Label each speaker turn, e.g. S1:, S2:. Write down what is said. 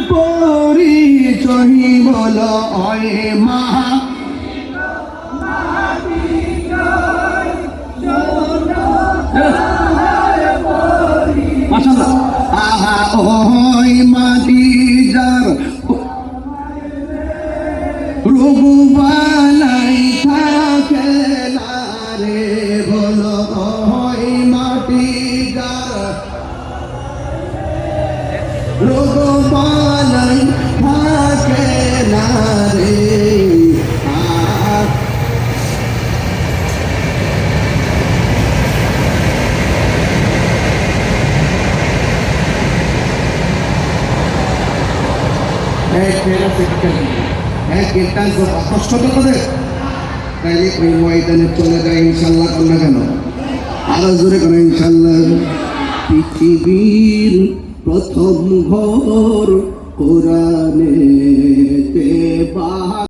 S1: পরিচয় বলো অয় মা আহা ওই মাটি যার রঘুবালাই থাকে না রে বলো ওই মাটি যার রঘুবালাই থাকে না রে কষ্ট তো করে তাইলে ওই ময়দানে চলে যায় ইনশাল্লাহ কন্যা কেন আরো জোরে করে ইনশাল্লাহ পৃথিবীর প্রথম ঘর কোরআনে